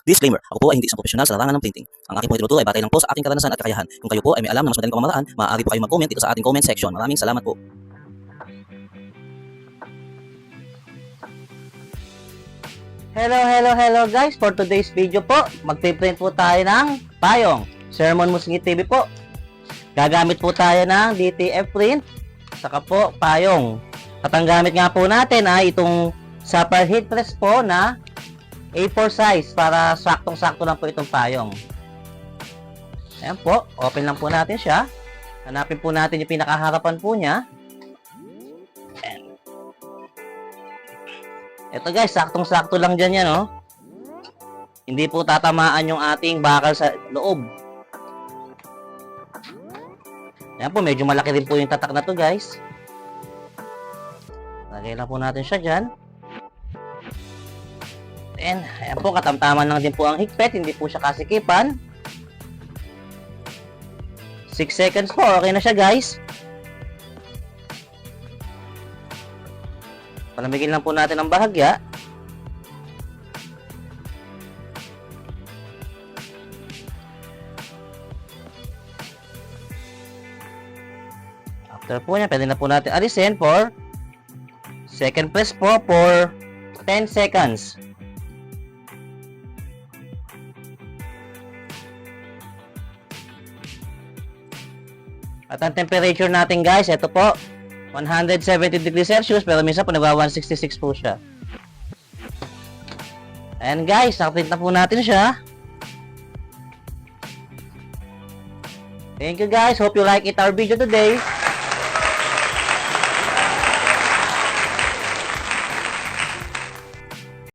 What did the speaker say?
Disclaimer, ako po ay hindi isang profesional sa larangan ng printing. Ang aking po tinuturo ay batay lang po sa aking karanasan at kakayahan. Kung kayo po ay may alam na mas madaling pamamaraan, maaari po kayong mag-comment dito sa ating comment section. Maraming salamat po. Hello guys! For today's video po, magpiprint po tayo ng payong. Sermon Musngi TV po. Gagamit po tayo ng DTF print, saka po payong. At ang gamit nga po natin ay itong Super Heat Press po na A4 size para saktong-sakto lang po itong payong. Ayan po, open lang po natin siya. Hanapin po natin yung pinakaharapan po niya. Ayan. Ito guys, saktong-sakto lang dyan yan, oh. Hindi po tatamaan yung ating bakal sa loob. Ayan po, medyo malaki rin po yung tatak na to guys. Lagay lang po natin siya dyan. And, ayan po, katamtaman lang din po ang higpit, hindi po siya kasikipan. 6 seconds po, okay na siya guys. Palamigin lang po natin ang bahagya. After po niya, pwede na po natin alisin for second press po for 10 seconds. At ang temperature natin guys, ito po, 170 degrees Celsius, pero minsan po nagwa-166 po siya. And guys, nakaprint na po natin siya. Thank you guys, hope you like our video today.